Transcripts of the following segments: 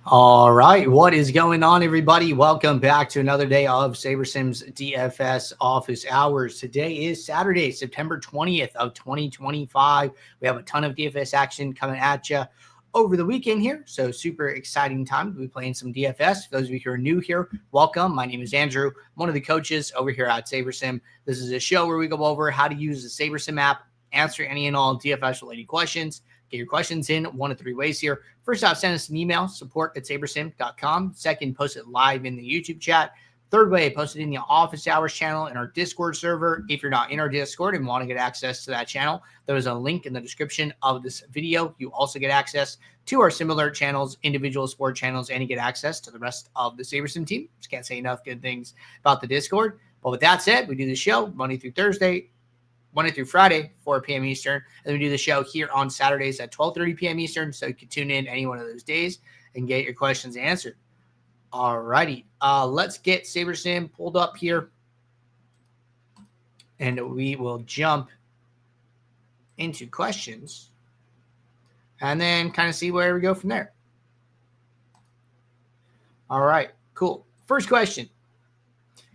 All right, what is going on, everybody? Welcome back to another day of SaberSim's DFS office hours. Today is Saturday, September 20th of 2025. We have a ton of DFS action coming at you over the weekend here, so super exciting time to be playing some DFS. For those of you who are new here, welcome. My name is Andrew. I'm one of the coaches over here at SaberSim. This is a show where we go over how to use the SaberSim app, answer any and all DFS-related questions. Get your questions in one of three ways here. First off, send us an email, support@sabersim.com. Second, post it live in the YouTube chat. Third way, post it in the office hours channel in our Discord server. If you're not in our Discord and want to get access to that channel, there is a link in the description of this video. You also get access to our similar channels, individual sport channels, and you get access to the rest of the SaberSim team. Just can't say enough good things about the Discord. But with that said, we do the show Monday through Friday, 4 p.m. Eastern. And then we do the show here on Saturdays at 12:30 p.m. Eastern. So you can tune in any one of those days and get your questions answered. All righty. Let's get SaberSim pulled up here. And we will jump into questions. And then kind of see where we go from there. All right. Cool. First question.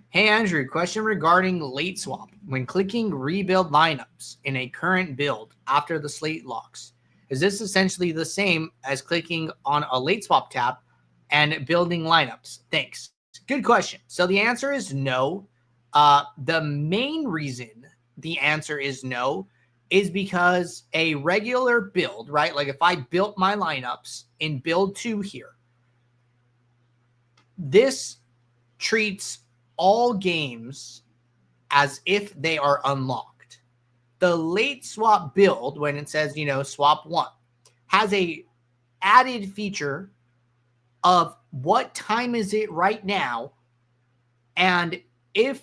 Hey, Andrew, question regarding late swap. When clicking rebuild lineups in a current build after the slate locks, is this essentially the same as clicking on a late swap tab and building lineups? Thanks. Good question. So the answer is no. The main reason the answer is no is because a regular build, right? Like if I built my lineups in build 2 here, this treats all games as if they are unlocked. The late swap build, when it says, swap 1, has a added feature of what time is it right now, and if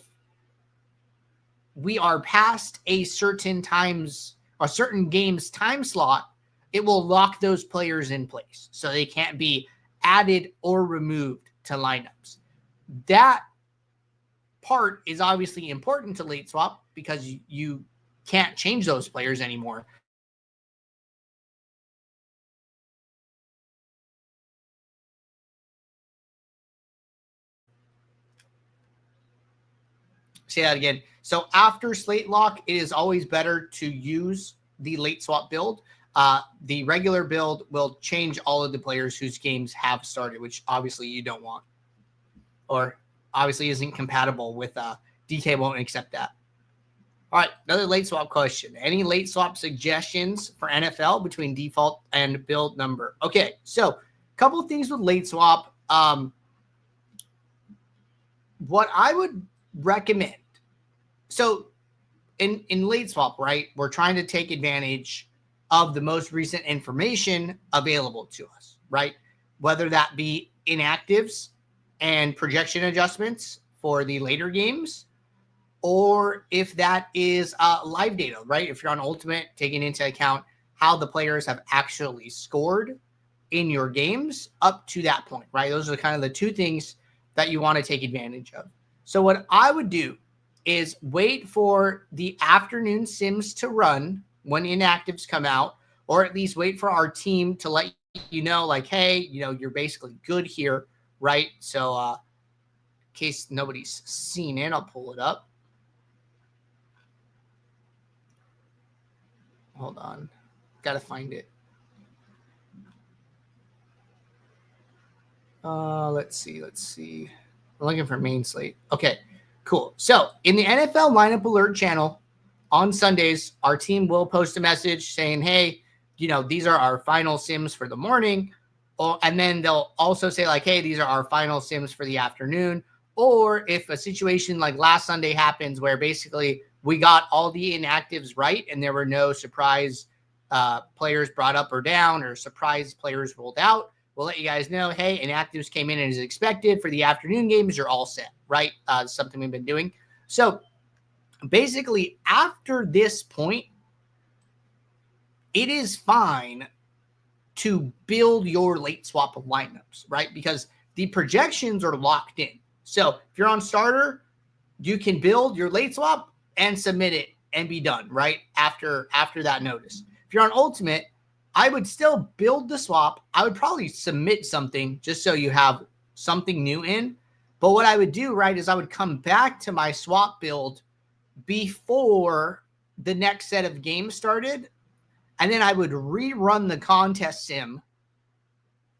we are past a certain game's time slot, it will lock those players in place, so they can't be added or removed to lineups. That part is obviously important to late swap because you can't change those players anymore. Say that again. So after slate lock, it is always better to use the late swap build. The regular build will change all of the players whose games have started, which obviously you don't want, or obviously isn't compatible with DK won't accept that. All right, another late swap question. Any late swap suggestions for NFL between default and build number? Okay, so a couple of things with late swap. What I would recommend, so in late swap, right, we're trying to take advantage of the most recent information available to us, right? Whether that be inactives and projection adjustments for the later games, or if that is live data, right? If you're on Ultimate, taking into account how the players have actually scored in your games up to that point, right? Those are kind of the two things that you want to take advantage of. So what I would do is wait for the afternoon sims to run when inactives come out, or at least wait for our team to let you know, like, hey, you're basically good here, right? So in case nobody's seen it, I'll pull it up. Hold on. Got to find it. Let's see. I'm looking for main slate. Okay, cool. So in the NFL lineup alert channel on Sundays, our team will post a message saying, hey, these are our final sims for the morning. And then they'll also say, like, hey, these are our final sims for the afternoon. Or if a situation like last Sunday happens where basically we got all the inactives right and there were no surprise players brought up or down or surprise players rolled out, we'll let you guys know, hey, inactives came in as expected for the afternoon games. You're all set, right? Something we've been doing. So basically, after this point, it is fine to build your late swap of lineups, right? Because the projections are locked in. So if you're on starter, you can build your late swap and submit it and be done, right? After that notice. If you're on ultimate, I would still build the swap. I would probably submit something just so you have something new in. But what I would do, right, is I would come back to my swap build before the next set of games started. And then I would rerun the contest sim,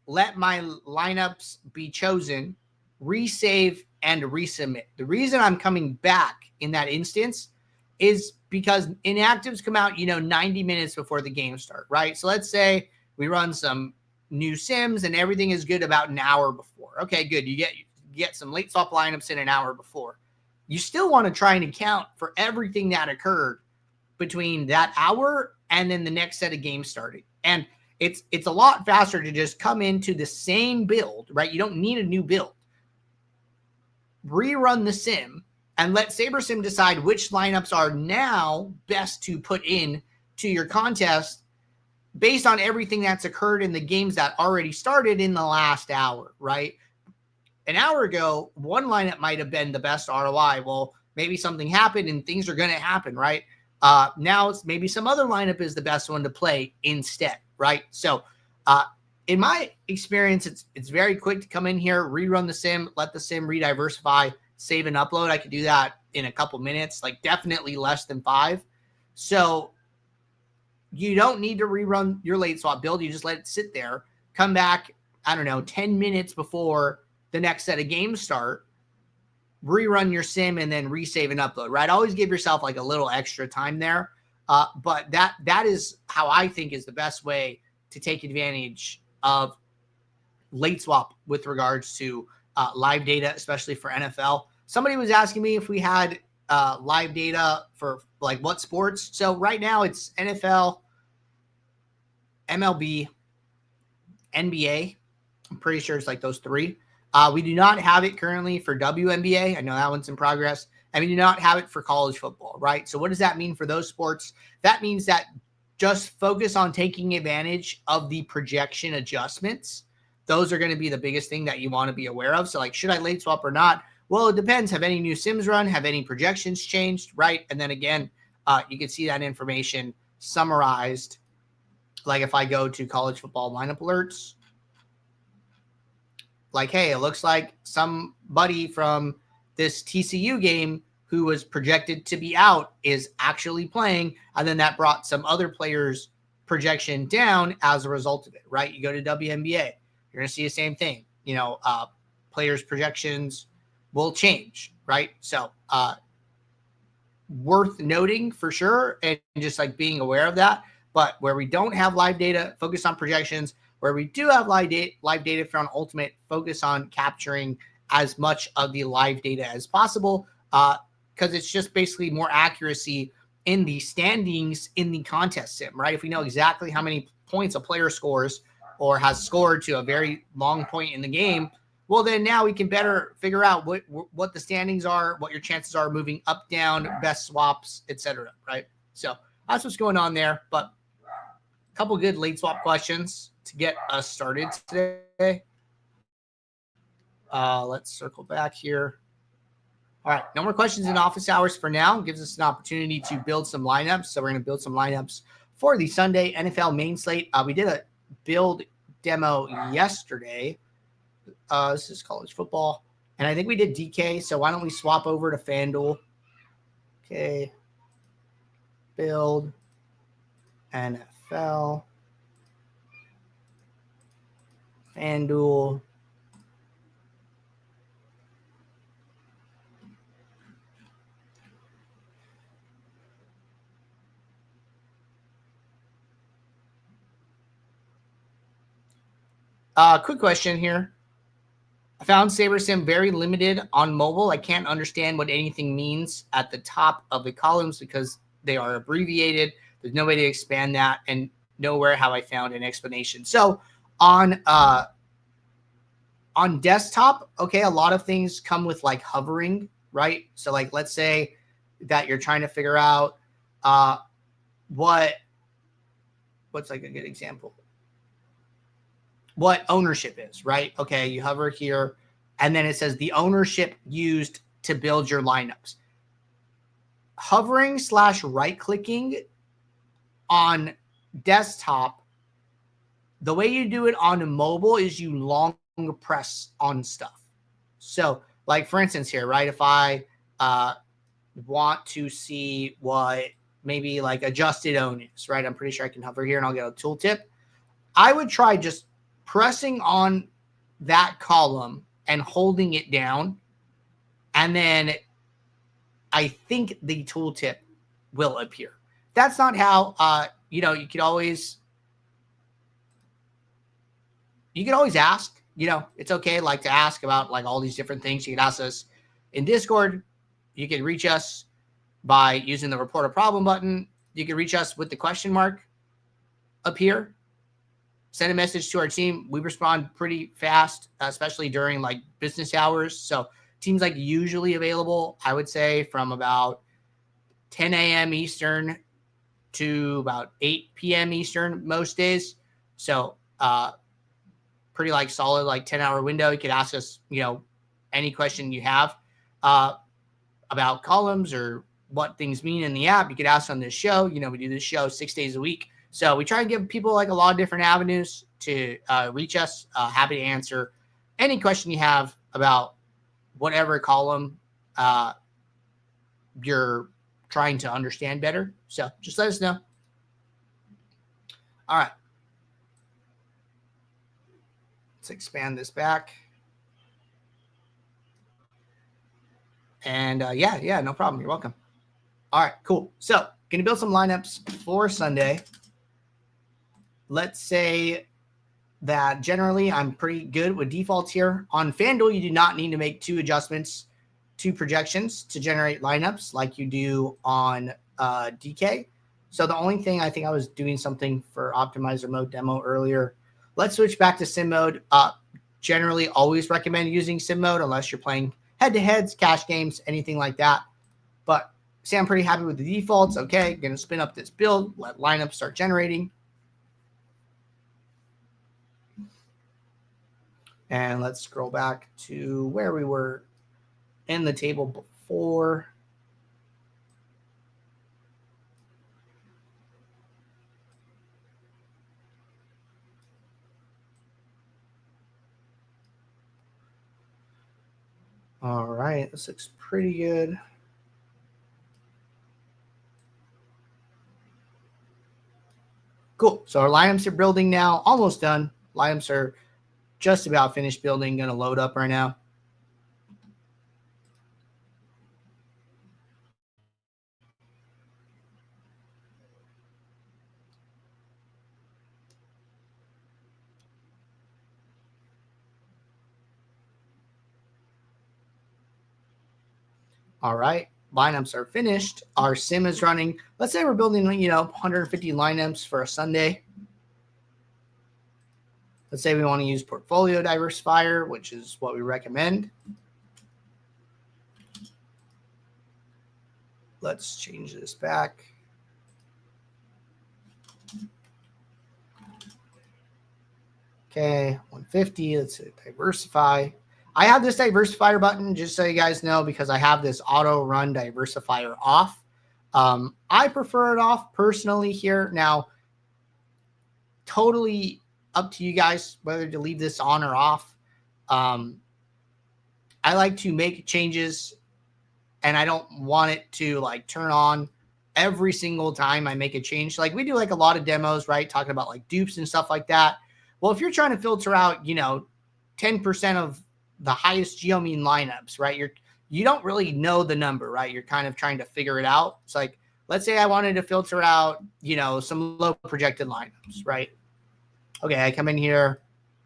let my lineups be chosen, resave, and resubmit. The reason I'm coming back in that instance is because inactives come out, 90 minutes before the game start, right? So let's say we run some new sims and everything is good about an hour before. Okay, good. You get some late swap lineups in an hour before. You still want to try and account for everything that occurred between that hour and then the next set of games starting. And it's a lot faster to just come into the same build, right? You don't need a new build. Rerun the sim and let SaberSim decide which lineups are now best to put in to your contest based on everything that's occurred in the games that already started in the last hour, right? An hour ago, one lineup might have been the best ROI. Well, maybe something happened and things are going to happen, right? Now it's maybe some other lineup is the best one to play instead, right? So in my experience, it's very quick to come in here, rerun the sim, let the sim rediversify, save and upload. I could do that in a couple minutes, like definitely less than 5. So you don't need to rerun your late swap build. You just let it sit there, come back, 10 minutes before the next set of games start, rerun your sim, and then resave and upload, right? Always give yourself like a little extra time there. But that is how I think is the best way to take advantage of late swap with regards to live data, especially for NFL. Somebody was asking me if we had live data for like what sports. So right now it's NFL, MLB, NBA. I'm pretty sure it's like those 3. We do not have it currently for WNBA. I know that one's in progress. And we do not have it for college football, right? So what does that mean for those sports? That means that just focus on taking advantage of the projection adjustments. Those are going to be the biggest thing that you want to be aware of. So like, should I late swap or not? Well, it depends. Have any new sims run? Have any projections changed, right? And then again, you can see that information summarized. Like if I go to college football lineup alerts, like, hey, it looks like somebody from this TCU game who was projected to be out is actually playing. And then that brought some other players' projection down as a result of it, right? You go to WNBA, you're going to see the same thing. Players' projections will change, right? So worth noting for sure, and just like being aware of that. But where we don't have live data, focus on projections. Where we do have live data from Ultimate, focus on capturing as much of the live data as possible, because it's just basically more accuracy in the standings in the contest sim, right? If we know exactly how many points a player scores or has scored to a very long point in the game, well, then now we can better figure out what the standings are, what your chances are moving up, down, best swaps, etc., right? So that's what's going on there. But a couple good late swap questions to get us started today. Let's circle back here. All right, no more questions in office hours for now. Gives us an opportunity to build some lineups. So we're going to build some lineups for the Sunday NFL main slate. We did a build demo yesterday. This is college football. And I think we did DK. So why don't we swap over to FanDuel? Okay. Build NFL. FanDuel. Quick question here. I found SaberSim very limited on mobile. I can't understand what anything means at the top of the columns because they are abbreviated. There's no way to expand that, and nowhere have I found an explanation. So on desktop, okay, a lot of things come with like hovering, right? So like, let's say that you're trying to figure out what's like a good example. What ownership is, right? Okay, you hover here, and then it says the ownership used to build your lineups. Hovering / right-clicking on desktop The way you do it on a mobile is you long press on stuff. So like for instance here, right? If I want to see what maybe like adjusted own is, right? I'm pretty sure I can hover here and I'll get a tooltip. I would try just pressing on that column and holding it down. And then I think the tooltip will appear. That's not how, you could always ask, it's okay. Like to ask about like all these different things. You can ask us in Discord. You can reach us by using the report a problem button. You can reach us with the question mark up here. Send a message to our team. We respond pretty fast, especially during like business hours. So team's like usually available, I would say, from about 10 a.m. Eastern to about 8 p.m. Eastern most days. So pretty like solid, like 10-hour window. You could ask us, any question you have about columns or what things mean in the app. You could ask on this show. We do this show 6 days a week. So we try to give people like a lot of different avenues to reach us. Happy to answer any question you have about whatever column you're trying to understand better. So just let us know. All right. Let's expand this back. And yeah, no problem. You're welcome. All right, cool. So going to build some lineups for Sunday. Let's say that generally I'm pretty good with defaults here. On FanDuel, you do not need to make 2 adjustments to projections to generate lineups like you do on DK. So the only thing, I think I was doing something for optimizer mode demo earlier. Let's switch back to sim mode. Generally always recommend using sim mode unless you're playing head-to-heads, cash games, anything like that. But say I'm pretty happy with the defaults. Okay, going to spin up this build, let lineups start generating. And let's scroll back to where we were in the table before. All right, this looks pretty good. Cool. So our lineups are building now, almost done. Lineups are just about finished building, going to load up right now. All right, lineups are finished. Our sim is running. Let's say we're building, 150 lineups for a Sunday. Let's say we want to use portfolio diversifier, which is what we recommend. Let's change this back. Okay, 150. Let's hit diversify. I have this diversifier button just so you guys know because I have this auto run diversifier off. I prefer it off personally here. Now, totally up to you guys whether to leave this on or off. I like to make changes and I don't want it to like turn on every single time I make a change. Like we do like a lot of demos, right? Talking about like dupes and stuff like that. Well, if you're trying to filter out, 10% of the highest geomean lineups, right? You don't really know the number, right? You're kind of trying to figure it out. It's like, let's say I wanted to filter out, some low projected lineups, right? Okay, I come in here,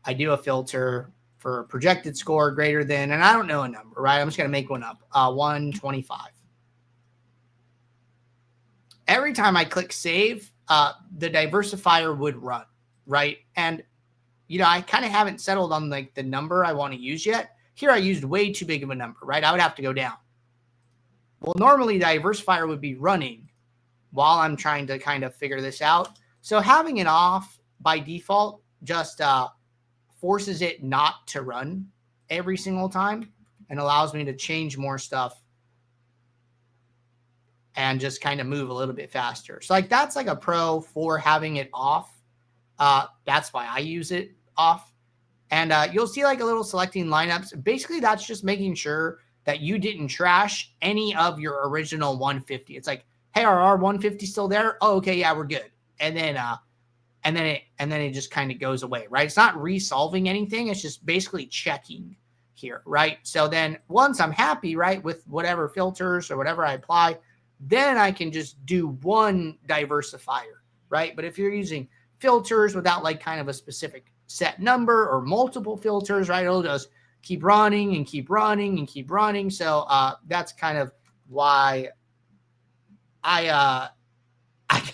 I do a filter for projected score greater than, and I don't know a number, right? I'm just going to make one up, 125. Every time I click save, the diversifier would run, right? And I kind of haven't settled on like the number I want to use yet. Here I used way too big of a number, right? I would have to go down. Well, normally the diversifier would be running while I'm trying to kind of figure this out. So having it off by default just forces it not to run every single time and allows me to change more stuff and just kind of move a little bit faster. So like that's like a pro for having it off. That's why I use it off. And you'll see like a little selecting lineups. Basically, that's just making sure that you didn't trash any of your original 150. It's like, hey, are our 150 still there? Oh, okay, yeah, we're good. And then it just kind of goes away, right? It's not resolving anything. It's just basically checking here, right? So then once I'm happy, right, with whatever filters or whatever I apply, then I can just do one diversifier, right? But if you're using filters without like kind of a specific set number or multiple filters, right, it'll just keep running and keep running and keep running. So that's kind of why I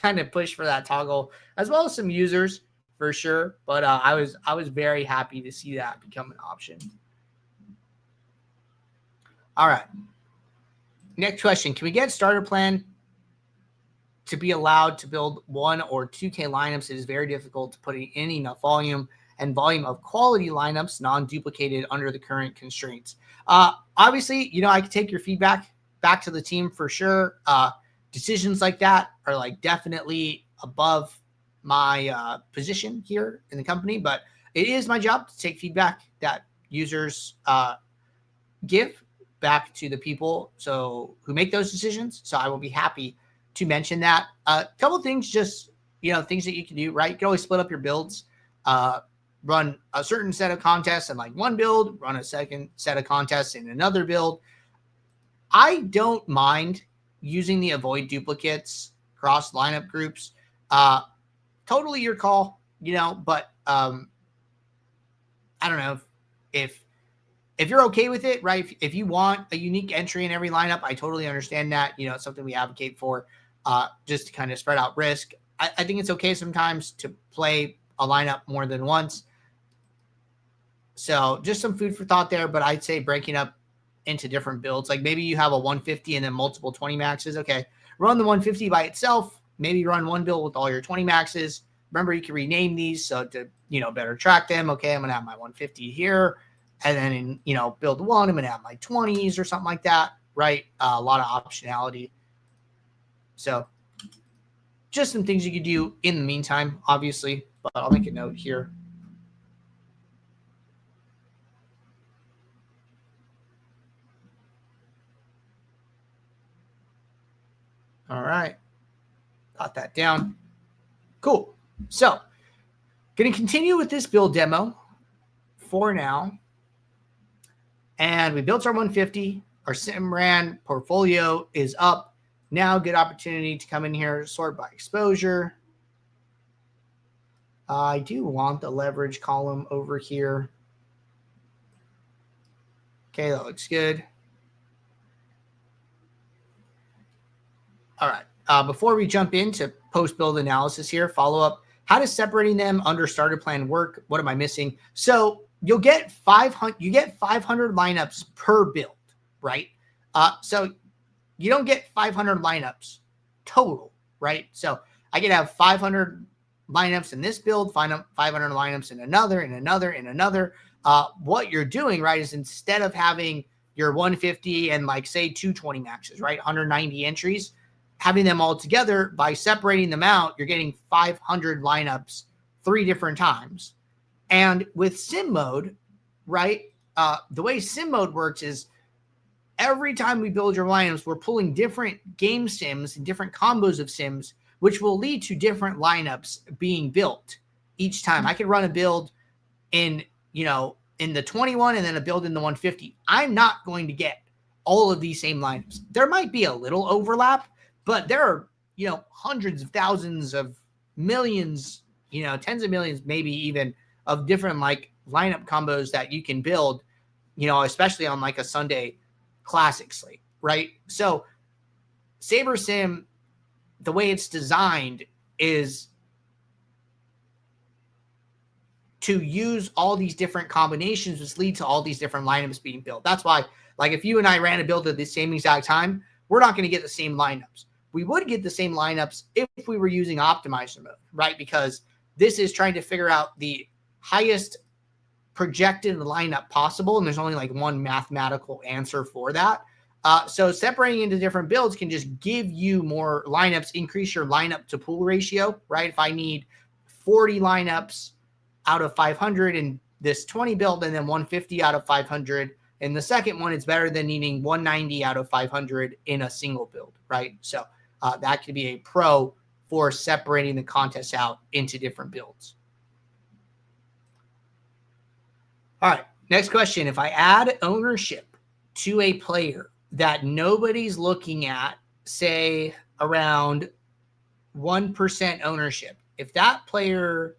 kind of push for that toggle, as well as some users for sure. But I was very happy to see that become an option. All right. Next question. Can we get starter plan to be allowed to build 1 or 2K lineups? It is very difficult to put in enough volume of quality lineups, non-duplicated under the current constraints. Obviously, I can take your feedback back to the team for sure. Decisions like that are like definitely above my position here in the company, but it is my job to take feedback that users give back to the people who make those decisions. So I will be happy to mention that. A couple things, just things that you can do, right? You can always split up your builds, run a certain set of contests in like one build, run a second set of contests in another build. I don't mind using the avoid duplicates cross lineup groups. Totally your call, but I don't know if you're okay with it, right? If you want a unique entry in every lineup, I totally understand that. It's something we advocate for, just to kind of spread out risk. I think it's okay sometimes to play a lineup more than once. So just some food for thought there, but I'd say breaking up into different builds. Like maybe you have a 150 and then multiple 20 maxes. Okay, run the 150 by itself. Maybe run one build with all your 20 maxes. Remember, you can rename these so to, better track them. Okay, I'm going to have my 150 here. And then in, build 1, I'm going to have my 20s or something like that, right? A lot of optionality. So just some things you could do in the meantime, obviously, but I'll make a note here. All right. Got that down. Cool. So going to continue with this build demo for now. And we built our 150. Our Simran portfolio is up. Now, good opportunity to come in here, sort by exposure. I do want the leverage column over here. Okay, that looks good. All right. Before we jump into post-build analysis here, follow up. How does separating them under starter plan work? What am I missing? So you'll get 500. You get 500 lineups per build, right? So you don't get 500 lineups total, right? So I could have 500 lineups in this build, 500 lineups in another, in another, in another. What you're doing, right, is instead of having your 150 and like say 220 maxes, right, 190 entries, having them all together, by separating them out, you're getting 500 lineups 3 different times. And with sim mode, right, the way sim mode works is every time we build your lineups, we're pulling different game sims and different combos of sims, which will lead to different lineups being built each time. I could run a build in the 21 and then a build in the 150. I'm not going to get all of these same lineups. There might be a little overlap, but there are, hundreds of thousands of millions, tens of millions, maybe even of different like lineup combos that you can build, especially on like a Sunday classic slate, right? So SaberSim, the way it's designed is to use all these different combinations, which lead to all these different lineups being built. That's why, like, if you and I ran a build at the same exact time, we're not going to get the same lineups. We would get the same lineups if we were using optimizer mode, right? Because this is trying to figure out the highest projected lineup possible, and there's only like one mathematical answer for that. So separating into different builds can just give you more lineups, increase your lineup to pool ratio, right? If I need 40 lineups out of 500 in this 20 build, and then 150 out of 500 in the second one. It's better than needing 190 out of 500 in a single build, right? So that could be a pro for separating the contests out into different builds. All right, next question. If I add ownership to a player that nobody's looking at, say around 1% ownership, if that player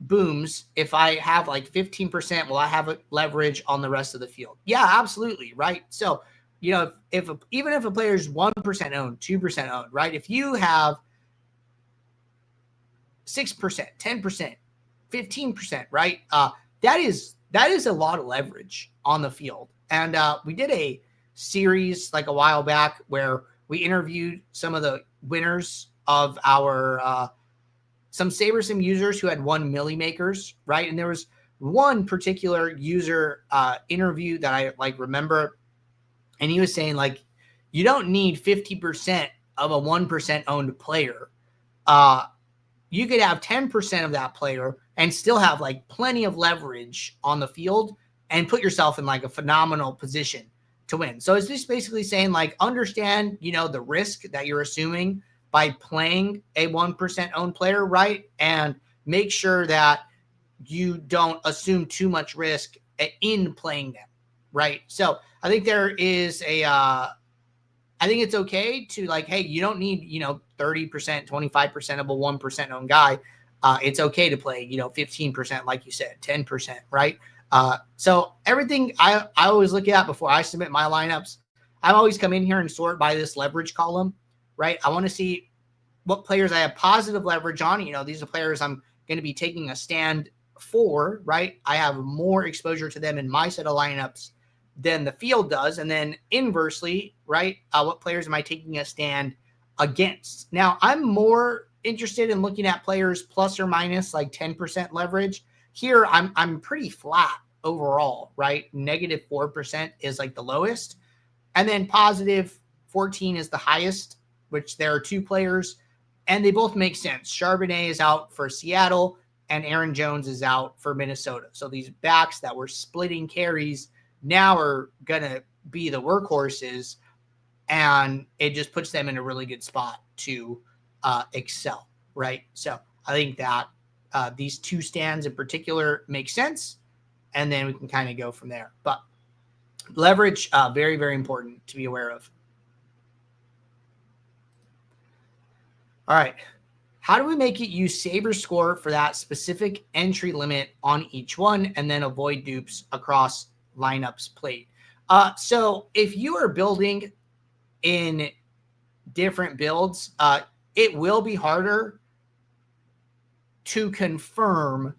booms, if I have like 15%, will I have a leverage on the rest of the field? Yeah, absolutely, right? So, you know, even if a player is 1% owned, 2% owned, right? If you have 6%, 10%, 15%, right? That is a lot of leverage on the field. And we did a series like a while back where we interviewed some of the winners of our some SaberSim users who had won milli makers, right? And there was one particular user interview that I like remember, and he was saying like, you don't need 50% of a 1% owned player. You could have 10% of that player and still have like plenty of leverage on the field and put yourself in like a phenomenal position to win. So it's just basically saying like, understand, you know, the risk that you're assuming by playing a 1% owned player, right? And make sure that you don't assume too much risk in playing them, right? So I think there is I think it's okay to like, hey, you don't need, you know, 30%, 25% of a 1% owned guy. It's okay to play, you know, 15%, like you said, 10%, right? So everything I always look at before I submit my lineups, I always come in here and sort by this leverage column, right? I want to see what players I have positive leverage on. You know, these are players I'm going to be taking a stand for, right? I have more exposure to them in my set of lineups than the field does. And then inversely, right, what players am I taking a stand against? Now, I'm more interested in looking at players plus or minus like 10% leverage. Here, I'm pretty flat overall, right? -4% is like the lowest. And then positive 14 is the highest, which there are two players, and they both make sense. Charbonnet is out for Seattle, and Aaron Jones is out for Minnesota. So these backs that were splitting carries now are going to be the workhorses, and it just puts them in a really good spot to excel, right? So I think that these two stands in particular make sense, and then we can kind of go from there. But leverage, very, very important to be aware of. All right. How do we make it use SaberScore for that specific entry limit on each one and then avoid dupes across lineups played? So if you are building in different builds, it will be harder to confirm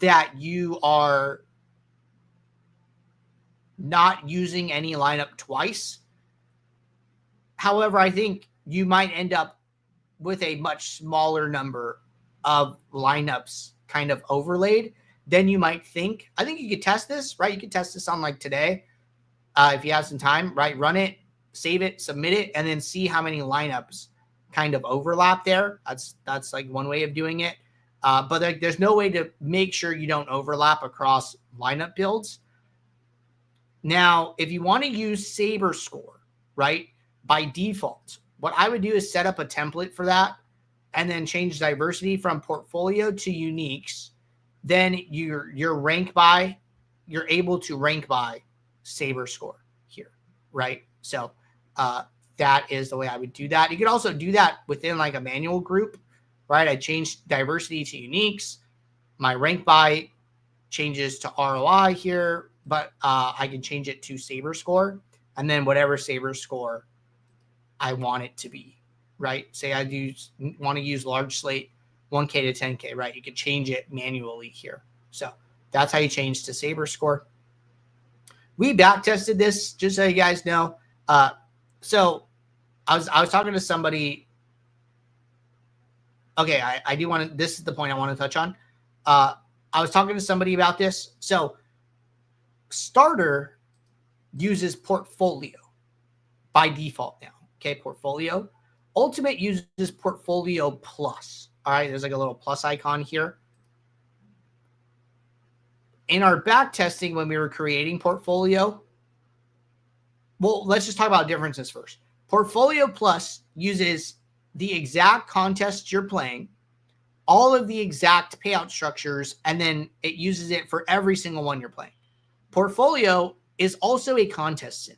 that you are not using any lineup twice. However, I think you might end up with a much smaller number of lineups kind of overlaid than you might think. I think you could test this, right? You could test this on like today if you have some time, right? Run it, save it, submit it, and then see how many lineups kind of overlap there. That's like one way of doing it. But there's no way to make sure you don't overlap across lineup builds. Now, if you want to use SaberScore, right, by default, what I would do is set up a template for that and then change diversity from portfolio to uniques. Then you're able to rank by SaberScore here, right? So that is the way I would do that. You could also do that within like a manual group, right? I changed diversity to uniques. My rank by changes to ROI here, but I can change it to SaberScore, and then whatever SaberScore I want it to be, right? Say I want to use large slate 1K to 10K, right? You could change it manually here. So that's how you change to SaberScore. We back tested this, just so you guys know. So I was talking to somebody. Okay, I do want to. This is the point I want to touch on. I was talking to somebody about this. So Starter uses portfolio by default now. Okay, portfolio. Ultimate uses portfolio plus. All right, there's like a little plus icon here. In our back testing, when we were creating portfolio, well, let's just talk about differences first. Portfolio Plus uses the exact contests you're playing, all of the exact payout structures, and then it uses it for every single one you're playing. Portfolio is also a contest sim.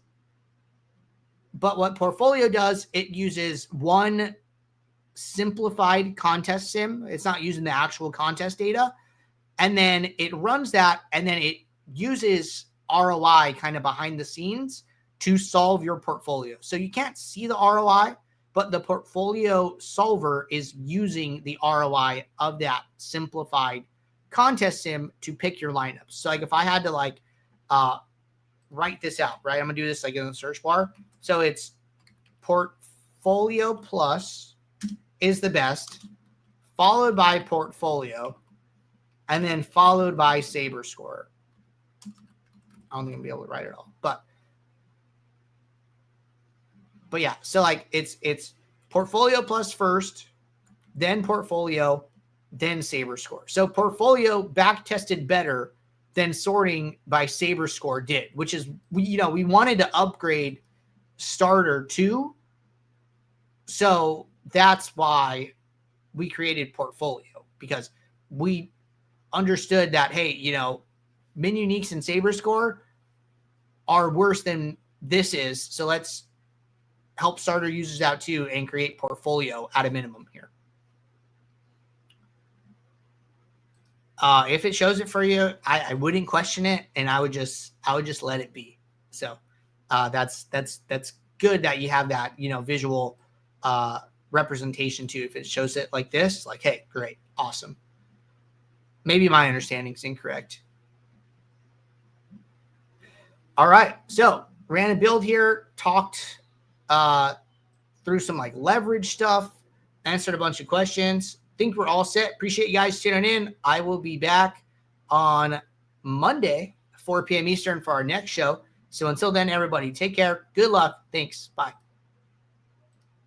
But what Portfolio does, it uses one simplified contest sim. It's not using the actual contest data. And then it runs that, and then it uses ROI kind of behind the scenes to solve your portfolio. So you can't see the ROI, but the portfolio solver is using the ROI of that simplified contest sim to pick your lineups. So like if I had to like write this out, right? I'm gonna do this like in the search bar. So it's Portfolio Plus is the best, followed by Portfolio, and then followed by SaberScore. I don't think I'm gonna be able to write it all, but yeah. So like it's Portfolio Plus first, then Portfolio, then SaberScore. So Portfolio back tested better than sorting by SaberScore did, which is we wanted to upgrade starter too. So that's why we created Portfolio, because we understood that, hey, min uniques and SaberScore are worse than this is. So let's help starter users out too and create Portfolio at a minimum here. If it shows it for you, I wouldn't question it, and I would just let it be. So that's good that you have that visual representation too. If it shows it like this, like, hey, great, awesome. Maybe my understanding is incorrect. All right, so ran a build here, talked through some like leverage stuff, answered a bunch of questions. Think we're all set. Appreciate you guys tuning in. I will be back on Monday, 4 p.m. Eastern for our next show. So until then, everybody, take care. Good luck. Thanks. Bye.